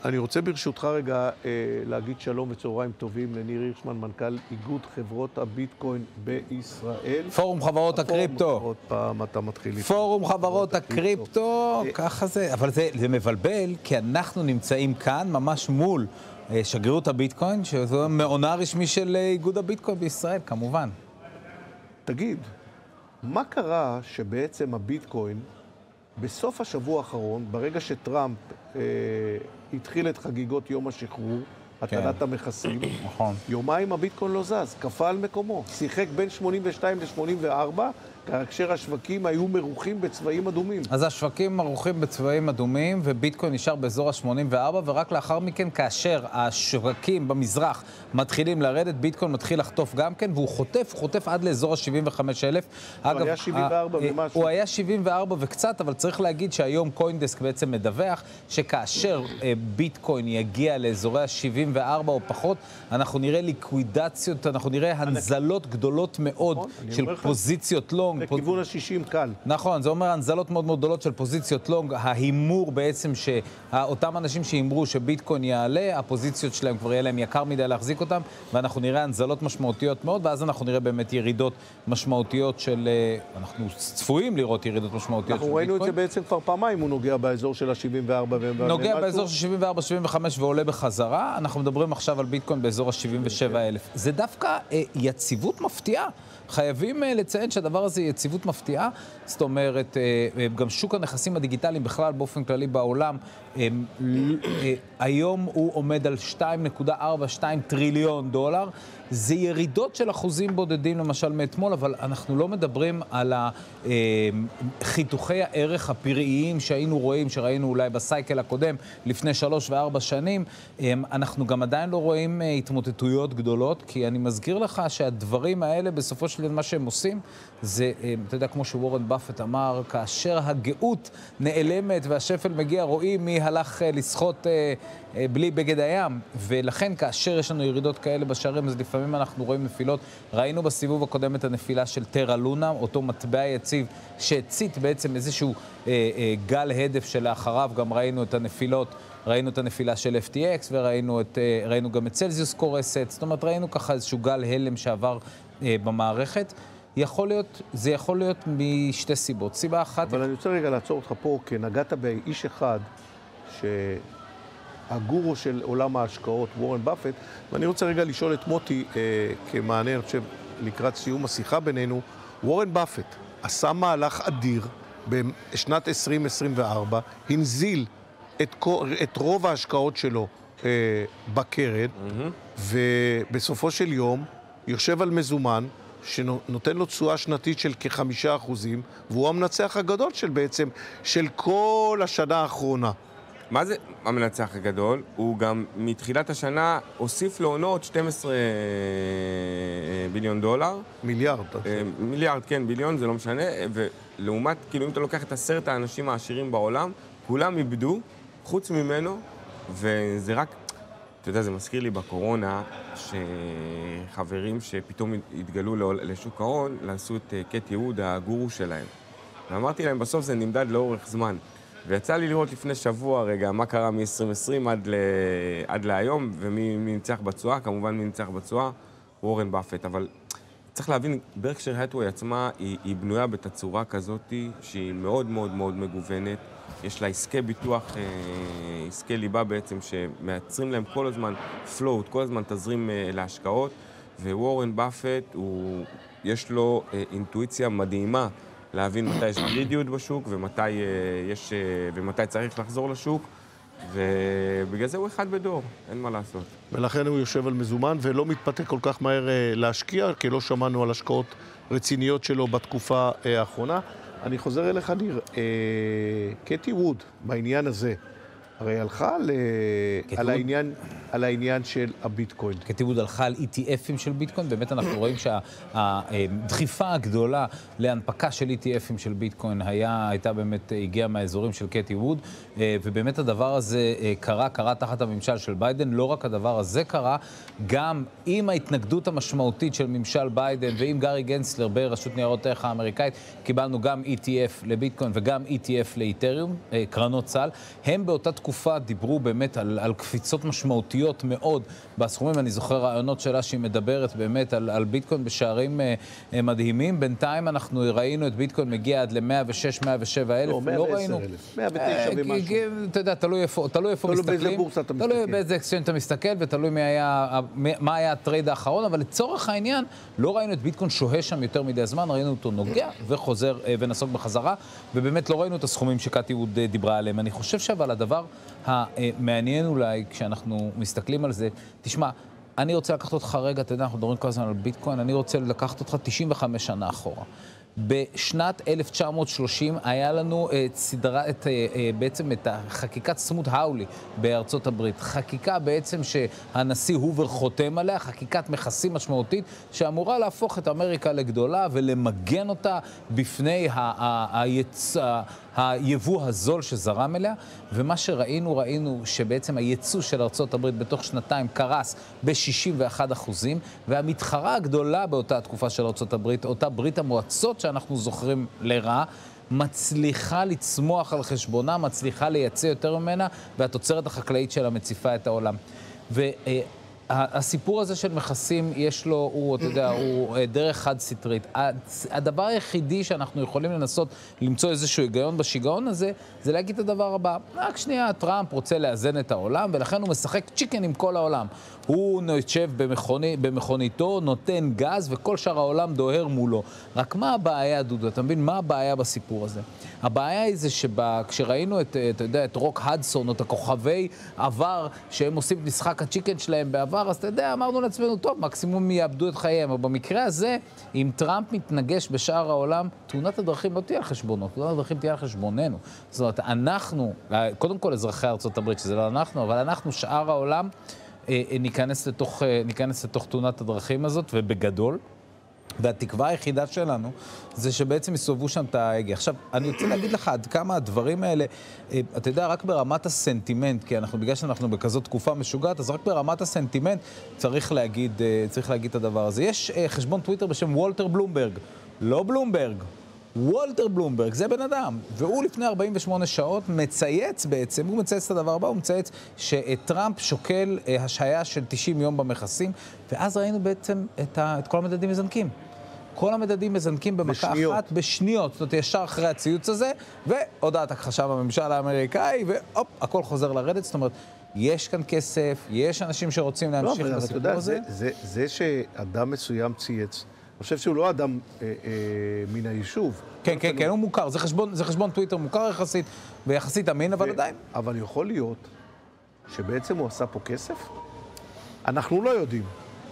אני רוצה ברשותך רגע להגיד שלום וצהריים טובים לניר הירשמן, מנכ"ל איגוד חברות הביטקוין בישראל. פורום חברות הקריפטו. עוד פעם אתה מתחיל. פורום חברות הקריפטו, ככה זה. אבל זה מבלבל, כי אנחנו נמצאים כאן ממש מול שגרירות הביטקוין, שזו מעונה רשמי של איגוד הביטקוין בישראל, כמובן. תגיד, מה קרה שבעצם הביטקוין בסוף השבוע האחרון, ברגע שטראמפ התחיל את חגיגות יום השחרור, הטלת המכסים, יומיים הביטקוין לא זז, קפא על מקומו, שיחק בין 82 ל-84, כאשר השווקים היו מרוחים בצבעים אדומים. אז השווקים מרוחים בצבעים אדומים, וביטקוין נשאר באזור ה-84, ורק לאחר מכן, כאשר השווקים במזרח מתחילים לרדת, ביטקוין מתחיל לחטוף גם כן, והוא חוטף עד לאזור ה-75,000. הוא היה 74 ומשהו. הוא היה 74 וקצת, אבל צריך להגיד שהיום קוינדסק בעצם מדווח, שכאשר ביטקוין יגיע לאזורי ה-74 או פחות, אנחנו נראה ליקווידציות, אנחנו נראה הנזלות גדולות מאוד של פוזיציות לונג. לכיוון ה-60 קל. נכון, זה אומר הנזלות מאוד מאוד גדולות של פוזיציות לונג, ההימור בעצם שאותם אנשים שהימרו שביטקוין יעלה, הפוזיציות שלהם כבר יהיה להם יקר מדי להחזיק אותם, ואנחנו נראה הנזלות משמעותיות מאוד, ואז אנחנו נראה באמת ירידות משמעותיות של, אנחנו צפויים לראות ירידות משמעותיות של ביטקוין. אנחנו ראינו את זה בעצם כבר פעמיים, הוא נוגע באזור של ה-74. נוגע באזור של 74-75 ועולה בחזרה, אנחנו מדברים עכשיו על ביטקוין באזור ה-77,000. זה דווקא יציבות מפתיעה. חייבים לציין שהדבר הזה יציבות מפתיעה, זאת אומרת, גם שוק הנכסים הדיגיטליים בכלל באופן כללי בעולם, היום הוא עומד על 2.42 טריליון דולר, זה ירידות של אחוזים בודדים למשל מאתמול, אבל אנחנו לא מדברים על חיתוכי הערך הפראיים שהיינו רואים, שראינו אולי בסייקל הקודם לפני 3 ו4 שנים, אנחנו גם עדיין לא רואים התמוטטויות גדולות, כי אני מזכיר לך שהדברים האלה בסופו של דבר מה שהם עושים, זה, אתה יודע, כמו שוורן באפט אמר, כאשר הגאות נעלמת והשפל מגיע, רואים מי הלך לשחות בלי בגד הים, ולכן כאשר יש לנו ירידות כאלה בשערים, אז לפעמים אנחנו רואים נפילות. ראינו בסיבוב הקודם את הנפילה של טרה לונה, אותו מטבע יציב שהצית בעצם איזשהו גל הדף שלאחריו, גם ראינו את הנפילות, ראינו את הנפילה של FTX וראינו גם את צלזיוס קורסת, זאת אומרת ראינו ככה איזשהו גל הלם שעבר במערכת. זה יכול להיות משתי סיבות. סיבה אחת... אבל אני רוצה רגע לעצור אותך פה, כי נגעת באיש אחד שהגורו של עולם ההשקעות, וורן באפט, ואני רוצה רגע לשאול את מוטי כמענה, אני חושב, לקראת סיום השיחה בינינו, וורן באפט עשה מהלך אדיר בשנת 2024, הנזיל את רוב ההשקעות שלו בקרן, ובסופו של יום יושב על מזומן, שנותן לו תשואה שנתית של כ5%, והוא המנצח הגדול של כל השנה האחרונה. מה זה המנצח הגדול? הוא גם מתחילת השנה הוסיף לעונות 12 ביליון דולר. מיליארד. מיליארד, כן, ביליון, זה לא משנה. ולעומת, כאילו, אם אתה לוקח את 10 האנשים העשירים בעולם, כולם איבדו, חוץ ממנו, וזה רק... אתה יודע, זה מזכיר לי בקורונה, שחברים שפתאום התגלו לשוק ההון, לעשו את קט יהוד, הגורו שלהם. ואמרתי להם, בסוף זה נמדד לאורך זמן. ויצא לי לראות לפני שבוע, רגע, מה קרה מ-2020 עד להיום, ומי ניצח בתשואה, כמובן מי ניצח בתשואה, וורן באפט. אבל צריך להבין, ברקשייר האת'ווי עצמה היא בנויה בתצורה כזאת, שהיא מאוד מאוד מאוד מגוונת. יש לה עסקי ביטוח, עסקי ליבה בעצם, שמייצרים להם כל הזמן פלוט, כל הזמן תזרים להשקעות, ווורן באפט, יש לו אינטואיציה מדהימה להבין מתי יש גרידיות בשוק, ומתי צריך לחזור לשוק, ובגלל זה הוא אחד בדור, אין מה לעשות. ולכן הוא יושב על מזומן ולא מתפתה כל כך מהר להשקיע, כי לא שמענו על השקעות רציניות שלו בתקופה האחרונה. אני חוזר אליך, ניר. קטי ווד, בעניין הזה, הרי הלכה על העניין... על העניין של הביטקוין. קתי ווד הלכה על ETFים של ביטקוין, באמת אנחנו רואים שהדחיפה הגדולה להנפקה של ETFים של ביטקוין הייתה באמת, הגיעה מהאזורים של קתי ווד, ובאמת הדבר הזה קרה תחת הממשל של ביידן. לא רק הדבר הזה קרה, גם עם ההתנגדות המשמעותית של ממשל ביידן ועם גארי גנסלר ברשות ניירות ערך האמריקאית, קיבלנו גם ETF לביטקוין וגם ETF לאיתריום, קרנות סל. הם באותה תקופה דיברו באמת על קפיצות משמעותיות מאוד בסכומים. אני זוכר רעיונות שלה שהיא מדברת באמת על ביטקוין בשערים מדהימים. בינתיים אנחנו ראינו את ביטקוין מגיע עד ל-106, 107,000. לא, 110,000. 109 ומשהו. אתה יודע, תלוי איפה מסתכלים. באיזה בורסה אתה מסתכל. תלוי באיזה אקסצ'יינג' אתה מסתכל, ותלוי מה היה הטרייד האחרון, אבל לצורך העניין לא ראינו את ביטקוין שוהה שם יותר מדי זמן, ראינו אותו נוגע וחוזר ונסוג בחזרה, ובאמת לא ראינו את הסכומים שקתי ווד דיברה עליהם. אני חושב אבל הדבר המעניין אולי, כשאנחנו מסתכלים על זה, תשמע, אני רוצה לקחת אותך רגע, אתה יודע, אנחנו מדברים כל הזמן על ביטקוין, אני רוצה לקחת אותך 95 שנה אחורה. בשנת 1930 היה לנו בעצם את החקיקת סמוט האולי בארצות הברית. חקיקה בעצם שהנשיא הובר חותם עליה, חקיקת מכסים משמעותית, שאמורה להפוך את אמריקה לגדולה ולמגן אותה בפני היבוא הזול שזרם אליה. ומה ראינו שבעצם הייצוא של ארצות הברית בתוך שנתיים קרס ב-61%, והמתחרה הגדולה באותה התקופה של ארצות הברית, אותה ברית המועצות שאנחנו זוכרים לרעה, מצליחה לצמוח על חשבונה, מצליחה לייצא יותר ממנה, והתוצרת החקלאית שלה מציפה את העולם. הסיפור הזה של מכסים, יש לו, אתה יודע, הוא דרך חד סטרית. הדבר היחידי שאנחנו יכולים לנסות למצוא איזשהו היגיון בשיגעון הזה, זה להגיד את הדבר הבא. רק שנייה, טראמפ רוצה לאזן את העולם, ולכן הוא משחק צ'יקן עם כל העולם. הוא יושב במכוניתו, נותן גז, וכל שאר העולם דוהר מולו. רק מה הבעיה, דודו? אתה מבין? מה הבעיה בסיפור הזה? הבעיה היא זה שכשראינו אתה יודע, את רוק הדסון, או את הכוכבי עבר, שהם עושים משחק הצ'יקן שלהם בעבר, אז אתה יודע, אמרנו לעצמנו, טוב, מקסימום יאבדו את חייהם. אבל במקרה הזה, אם טראמפ מתנגש בשאר העולם, תאונת הדרכים לא תהיה על חשבונו, תאונת הדרכים תהיה על חשבוננו. זאת אומרת, אנחנו, קודם כל אזרחי ארצות הברית, שזה לא אנחנו, אבל אנחנו, שאר העולם, ניכנס לתוך תאונת הדרכים הזאת, ובגדול. והתקווה היחידה שלנו זה שבעצם יסובבו שם את ההגה. עכשיו, אני רוצה להגיד לך עד כמה הדברים האלה, אתה יודע, רק ברמת הסנטימנט, כי בגלל שאנחנו בכזאת תקופה משוגעת, אז רק ברמת הסנטימנט צריך להגיד את הדבר הזה. יש חשבון טוויטר בשם וולטר בלומברג, לא בלומברג, וולטר בלומברג, זה בן אדם, והוא לפני 48 שעות מצייץ בעצם, הוא מצייץ את הדבר הבא, הוא מצייץ שטראמפ שוקל השהיה של 90 יום במכסים, ואז ראינו בעצם את כל המדדים מזנקים. כל המדדים מזנקים במכה אחת בשניות, זאת אומרת, ישר אחרי הציוץ הזה, והודעת הכחשה בממשל האמריקאי, והופ, הכל חוזר לרדת, זאת אומרת, יש כאן כסף, יש אנשים שרוצים להמשיך בסיפור הזה. זה שאדם מסוים צייץ, אני חושב שהוא לא אדם מן היישוב. כן, כן, כן, הוא מוכר. זה חשבון טוויטר מוכר יחסית, ויחסית אמין, אבל עדיין. אבל יכול להיות שבעצם הוא עשה פה כסף? אנחנו לא יודעים.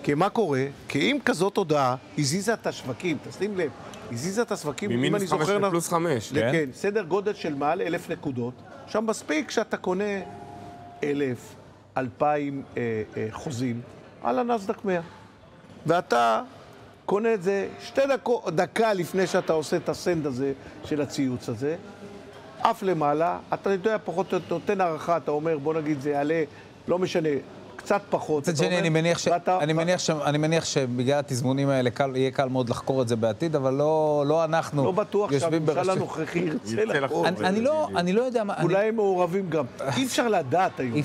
כי מה קורה? כי אם כזאת הודעה, הזיזה את השווקים, תשים לב, הזיזה את השווקים, אם אני זוכר... ממינוס 5 + 5. כן, סדר גודל של מעל 1,000 נקודות. עכשיו מספיק שאתה קונה 1,000, 2,000 חוזים על הנסדק 100. ואתה קונה את זה דקה לפני שאתה עושה את הסנד הזה של הציוץ הזה, אף למעלה, אתה יודע, פחות נותן הערכה, אתה אומר, בוא נגיד, זה יעלה, לא משנה, קצת פחות. קצת שני, אני מניח שבגלל התזמונים האלה יהיה קל מאוד לחקור את זה בעתיד, אבל לא אנחנו לא בטוח שהממשל הנוכחי ירצה לחקור. אני לא יודע מה... אולי הם מעורבים גם. אי אפשר לדעת היום.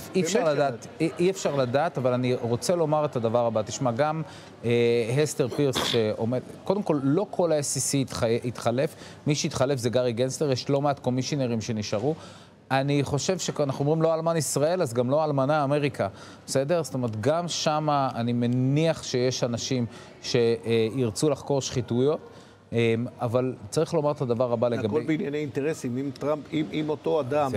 אי אפשר לדעת, אבל אני רוצה לומר את הדבר הבא. תשמע, גם הסטר פירס שעומד... קודם כל, לא כל ה-SEC התחלף. מי שהתחלף זה גארי גנסלר, יש לא מעט קומישיונרים שנשארו. אני חושב שאנחנו אומרים לא אלמן ישראל, אז גם לא אלמנה אמריקה, בסדר? זאת אומרת, גם שם אני מניח שיש אנשים שירצו לחקור שחיתויות, אבל צריך לומר את הדבר הבא לגבי... הכל בענייני אינטרסים, אם טראמפ, אם אותו אדם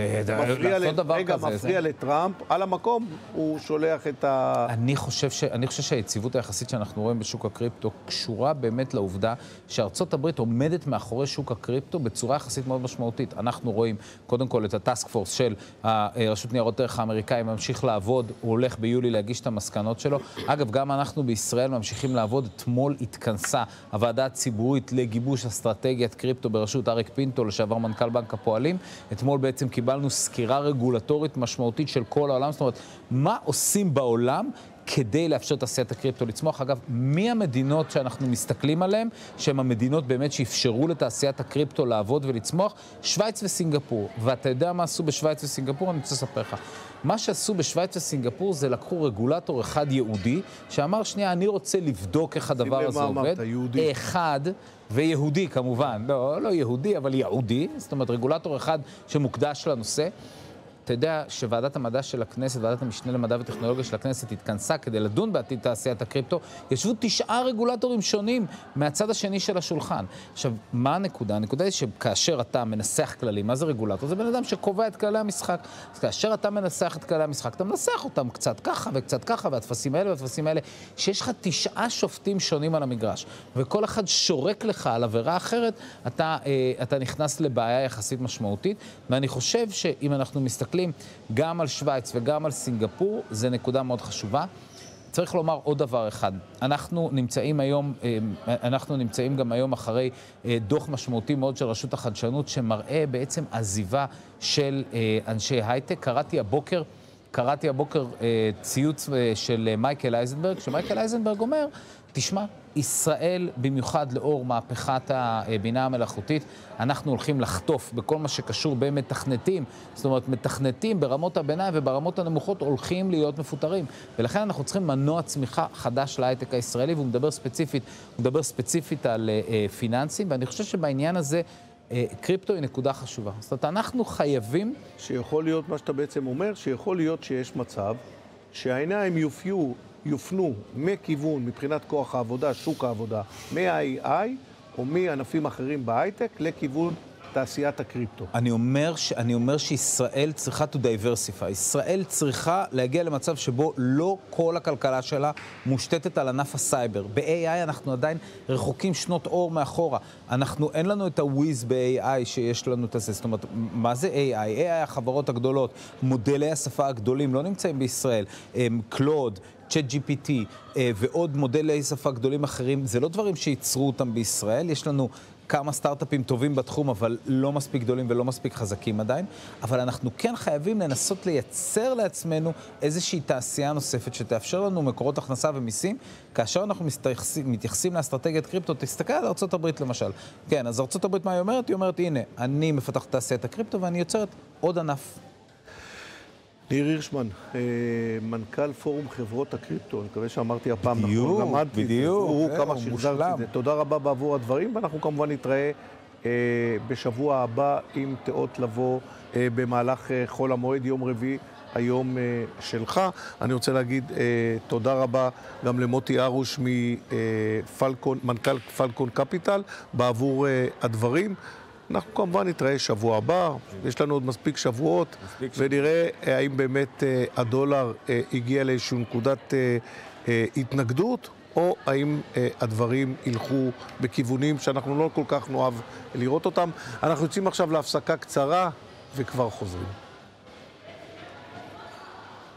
מפריע לטראמפ, על המקום הוא שולח את ה... אני חושב שהיציבות היחסית שאנחנו רואים בשוק הקריפטו קשורה באמת לעובדה שארצות הברית עומדת מאחורי שוק הקריפטו בצורה יחסית מאוד משמעותית. אנחנו רואים קודם כל את הטאסק פורס של הרשות ניירות ערך האמריקאי ממשיך לעבוד, הוא הולך ביולי להגיש את המסקנות שלו. אגב, גם אנחנו בישראל ממשיכים לעבוד. אתמול התכנסה הוועדה הציבורית לגיבוש אסטרטגיית קריפטו בראשות אריק פינטו, לשעבר מנכ"ל בנק הפועלים. אתמול בעצם קיבלנו סקירה רגולטורית משמעותית של כל העולם. זאת אומרת, מה עושים בעולם כדי לאפשר תעשיית הקריפטו לצמוח? אגב, מי המדינות שאנחנו מסתכלים עליהן, שהן המדינות באמת שאפשרו לתעשיית הקריפטו לעבוד ולצמוח? שוויץ וסינגפור. ואתה יודע מה עשו בשוויץ וסינגפור? אני רוצה לספר לך. מה שעשו בשוויץ וסינגפור זה לקחו רגולטור אחד יהודי, שאמר, שנייה, אני רוצה לבדוק איך הדבר הזה עובד. אחד, ויהודי כמובן, לא יהודי, אבל יהודי, זאת אומרת, רגולטור אחד שמוקדש לנושא. אתה יודע שוועדת המדע של הכנסת, ועדת המשנה למדע וטכנולוגיה של הכנסת התכנסה כדי לדון בעתיד תעשיית הקריפטו, ישבו 9 רגולטורים שונים מהצד השני של השולחן. עכשיו, מה הנקודה? הנקודה היא שכאשר אתה מנסח כללים, מה זה רגולטור? זה בן אדם שקובע את כללי המשחק. אז כאשר אתה מנסח את כללי המשחק, אתה מנסח אותם קצת ככה וקצת ככה, והתפסים האלה והתפסים האלה, שיש לך 9 שופטים שונים על המגרש, וכל אחד שורק לך על עבירה אחרת, אתה נכנס לבעיה יחסית משמעותית, ואני חושב שאם אנחנו מסתכלים גם על שוויץ וגם על סינגפור, זה נקודה מאוד חשובה. צריך לומר עוד דבר אחד. אנחנו נמצאים גם היום אחרי דוח משמעותי מאוד של רשות החדשנות, שמראה בעצם עזיבה של אנשי הייטק. קראתי הבוקר ציוץ של מייקל אייזנברג, שמייקל אייזנברג אומר, תשמע, ישראל, במיוחד לאור מהפכת הבינה המלאכותית, אנחנו הולכים לחטוף בכל מה שקשור במתכנתים. זאת אומרת, מתכנתים ברמות הביניים וברמות הנמוכות הולכים להיות מפוטרים. ולכן אנחנו צריכים מנוע צמיחה חדש להייטק הישראלי, והוא מדבר ספציפית על פיננסים, ואני חושב שבעניין הזה קריפטו היא נקודה חשובה. זאת אומרת, אנחנו חייבים... שיכול להיות מה שאתה בעצם אומר, שיכול להיות שיש מצב שהעיניים יופנו מכיוון, מבחינת כוח העבודה, שוק העבודה, מה-AI או מענפים אחרים בהייטק לכיוון תעשיית הקריפטו. אני אומר שישראל צריכה to diversify. ישראל צריכה להגיע למצב שבו לא כל הכלכלה שלה מושתתת על ענף הסייבר. ב-AI אנחנו עדיין רחוקים שנות אור מאחורה. אין לנו את הוויז ב-AI שיש לנו את זה. זאת אומרת, מה זה AI? AI החברות הגדולות, מודלי השפה הגדולים לא נמצאים בישראל. קלוד, ChatGPT ועוד מודלי שפה גדולים אחרים, זה לא דברים שייצרו אותם בישראל. יש לנו כמה סטארט-אפים טובים בתחום, אבל לא מספיק גדולים ולא מספיק חזקים עדיין. אבל אנחנו כן חייבים לנסות לייצר לעצמנו איזושהי תעשייה נוספת שתאפשר לנו מקורות הכנסה ומיסים. כאשר אנחנו מתייחסים לאסטרטגיית קריפטו, תסתכל על ארצות הברית למשל. כן, אז ארצות הברית מה היא אומרת? היא אומרת, הנה, אני מפתחת תעשיית הקריפטו ואני יוצרת עוד ענף. ניר הירשמן, מנכ"ל פורום חברות הקריפטו, אני מקווה שאמרתי הפעם, בדיוק, כמה שחזרתי את זה. תודה רבה בעבור הדברים, ואנחנו כמובן נתראה בשבוע הבא עם תיאות לבוא במהלך חול המועד, יום רביעי, היום שלך. אני רוצה להגיד תודה רבה גם למוטי ארוש מנכ"ל פלקון קפיטל בעבור הדברים. אנחנו כמובן נתראה שבוע הבא, יש לנו עוד מספיק שבועות, ונראה האם באמת הדולר הגיע לאיזושהי נקודת התנגדות, או האם הדברים ילכו בכיוונים שאנחנו לא כל כך נאהב לראות אותם. אנחנו יוצאים עכשיו להפסקה קצרה וכבר חוזרים.